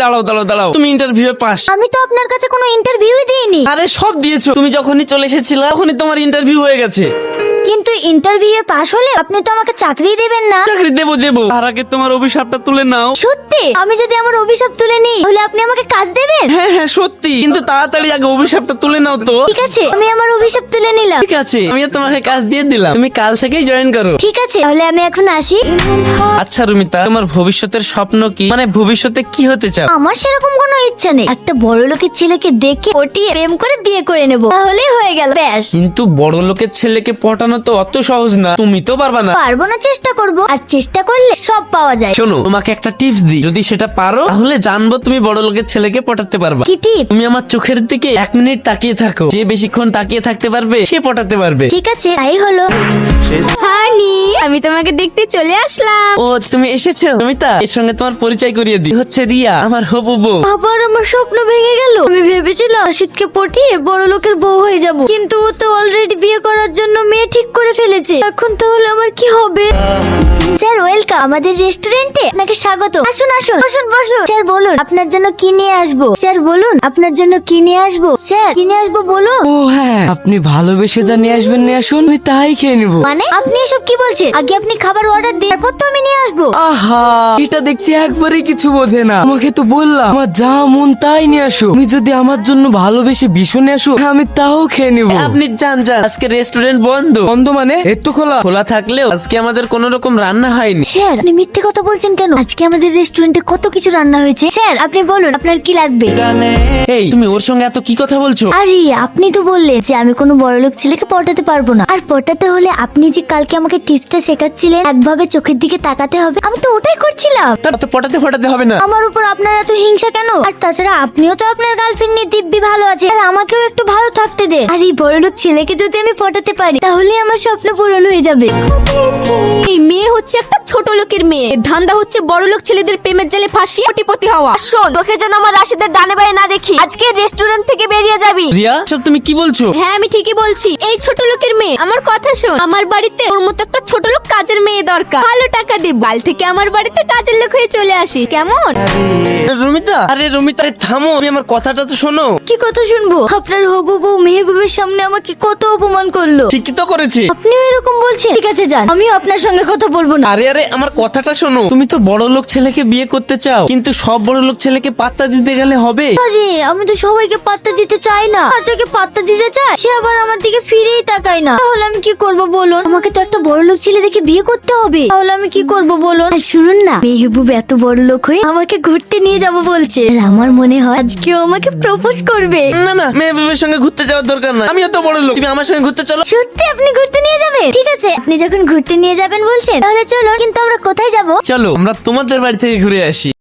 দাঁড়াও দাঁড়াও দাঁড়াও, তুমি ইন্টারভিউ পাস। আমি তো আপনার কাছে কোনো ইন্টারভিউই দিইনি। আরে সব দিয়েছো, তুমি যখনই চলে এসেছিলে তখনই তোমার ইন্টারভিউ হয়ে গেছে। কিন্তু ইন্টারভিউ পাস হলে আপনি তো আমাকে চাকরি দেবেন না। চাকরি দেবো দেবো, তার আগে তোমার অভিশাপটা তুলে নাও। সত্যি? আমি যদি আমার অভিশাপ তুলে নিই তাহলে আপনি আমাকে কাজ দেবেন? হ্যাঁ হ্যাঁ সত্যি, কিন্তু তাড়াতাড়ি আগে অভিশাপটা তুলে নাও তো। ঠিক আছে, আমি আমার অভিশাপ তুলে নিলাম। ঠিক আছে, আমি তোমাকে কাজ দিয়ে দিলাম, তুমি কাল থেকেই জয়েন করো। ঠিক আছে, তাহলে আমি এখন আসি। আচ্ছা রুমিতা, তোমার ভবিষ্যতের স্বপ্ন কি? মানে ভবিষ্যতে কি হতে চাও? আমার সেরকম কোনো ইচ্ছা নেই। একটা বড় লোকের ছেলেকে দেখে পটিয়ে প্রেম করে বিয়ে করে নেব, তাহলেই হয়ে গেল, ব্যাস। কিন্তু বড় লোকের ছেলেকে পটানো তো অত সহজ না, তুমি তো পারবা না। পারবো না, চেষ্টা করব, আর চেষ্টা করলে সব পাওয়া যায়। শোনো, তোমাকে একটা টিপস দিই, যদি সেটা পারো তাহলে জানবো তুমি বড় লোকের ছেলেকে পটাতে পারবা। কি টিপ? তুমি আমার চোখের দিকে 1 মিনিট তাকিয়ে থাকো, যে বেশিক্ষণ তাকিয়ে থাকতে পারবে সে পটাতে পারবে। ঠিক আছে, তাই হলো। হানি, আমি তোমাকে দেখতে চলে আসলাম। ও তুমি এসেছো রুমিতা, এর সঙ্গে তোমার পরিচয় করিয়ে দিই, হচ্ছে রিয়া, আমার হবু বউ। আবার আমার স্বপ্ন ভেঙে গেল। আমি ভেবেছিলাম শীতকে পটিয়ে বড় লোকের বউ হয়ে যাব, কিন্তু ও তো অলরেডি বিয়ে করার জন্য মেয়ে ঠিক করে ফেলেছে। এখন তাহলে আমার কি হবে? স্যার ওয়েলকাম আমাদের রেস্টুরেন্টে, আপনাকে স্বাগত। আসুন আসুন, বসুন বসুন। স্যার বলুন আপনার জন্য কি নিয়ে আসবো? স্যার বলুন আপনার জন্য কি নিয়ে আসবো? স্যার কি নিয়ে আসবো বলুন। ও হ্যাঁ, আপনি ভালোবেসে যা নিয়ে আসবেন নিয়ে আসুন, আমি তাই খেয়ে নিবো। মানে আপনি এসব কি বলছেন? আগে আপনি খাবার অর্ডার দিন, তারপর তো আমি নিয়ে আসবো। আহা, এটা দেখছি একবারেই কিছু বোঝে না। আমাকে তো বললাম আমার যা মন তাই নিয়ে আসো। তুমি যদি আমার জন্য ভালোবেসে ভীষণ আসো, আমি তাও খেয়ে নিবো। আপনি যান যান, আজকে রেস্টুরেন্ট বন্ধ। বন্ধ মানে? এর তো খোলা। খোলা থাকলেও আজকে আমাদের কোন রকম রান্না হয়নি। স্যার আপনি মিথ্যে কথা বলছেন কেন? আজকে আমাদের রেস্টুরেন্টে কত কিছু রান্না হয়েছে। স্যার আপনি বলুন আপনার কি লাগবে। এই তুমি ওর সঙ্গে এত কি কথা বলছো? আরে আপনি তো বললেন যে আমি কোনো বড়লোক ছেলেকে পটাতে পারবো না, আর পটাতে হলে আপনি যে কালকে আমাকে টিপসটা শেখাচ্ছিলেন একভাবে চোখের দিকে তাকাতে হবে, আমি তো ওটাই করছিলাম। তার তো পটাতে ফটাতে হবে না। আমার উপর আপনার এত হিংসা কেন? আর তাছাড়া আপনিও তো আপনার গার্লফ্রেন্ড নিয়ে দিব্যি ভালো আছে, আর আমাকেও একটু ভালো থাকতে দে। আর এই বড়লোক ছেলেকে যদি আমি পটাতে পারি তাহলে আমার স্বপ্ন পূরণ হয়ে যাবে। এই মেয়ে হচ্ছে একটা ছোট লোকের মেয়ে, এর ধান্দা হচ্ছে বড় লোক ছেলেদের প্রেমের জালে ফাঁসিয়ে কোটিপতি হওয়া। শোন, তোকে যেন আমার রাশিদের ডানে বায়ে না দেখি, আজকে রেস্টুরেন্ট থেকে বেরিয়ে যাবি। রিয়া, সব তুমি কি বলছো? হ্যাঁ আমি ঠিকই বলছি। এই ছোট লোকের মেয়ে, আমার কথা শোন। আমার বাড়িতে ওর মতো একটা ছোট লোক কাজের মেয়ে দরকার। ভালো টাকা দে, কাল থেকে আমার বাড়িতে কাজের লোক হয়ে চলে আসি, কেমন? রুমিতা, আরে রুমিতা থামো, আমি আমার কথাটা তো শোনো। কি কথা শুনবো? আপনার হবু বউ মেহবুবের সামনে আমাকে কত অপমান করলো। ঠিকই তো করেছে। আপনিও এরকম বলছেন? ঠিক আছে যান, আমিও আপনার সঙ্গে কথা বলবো না। আরে আরে আমার কথাটা শোনো, তুমি তো বড় লোক ছেলেকে বিয়ে করতে চাও, কিন্তু সব বড় লোক ছেলেকে পাত্তা দিতে গেলে হবে? আরে আমি তো সবাইকে পাত্তা দিতে চাই না, আর যাকে পাত্তা দিতে চায় সে আবার আমার দিকে ফিরেই তাকায় না। তাহলে আমি কি করব বলুন? আমাকে তো একটা বড় লোক ছেলে দেখে বিয়ে করতে হবে, তাহলে আমি কি করব বলুন? আর শুনুন না, মেহবুব এত বড় লোক হয়ে আমাকে ঘুরতে নিয়ে যাব বলছে, আর আমার মনে হয় আজকেও আমাকে প্রপোজ করবে। না না, মেয়ে বিবের সঙ্গে ঘুরতে যাওয়ার দরকার না, আমিও তো বড় লোক, তুমি আমার সঙ্গে ঘুরতে চলো। সত্যি আপনি ঘুরতে নিয়ে যাবেন? ঠিক আছে, আপনি যখন ঘুরতে নিয়ে যাবেন বলছেন তাহলে চলো, কিন্তু আমরা কোথায় যাব? চলো আমরা তোমাদের বাড়ি থেকে ঘুরে আসি।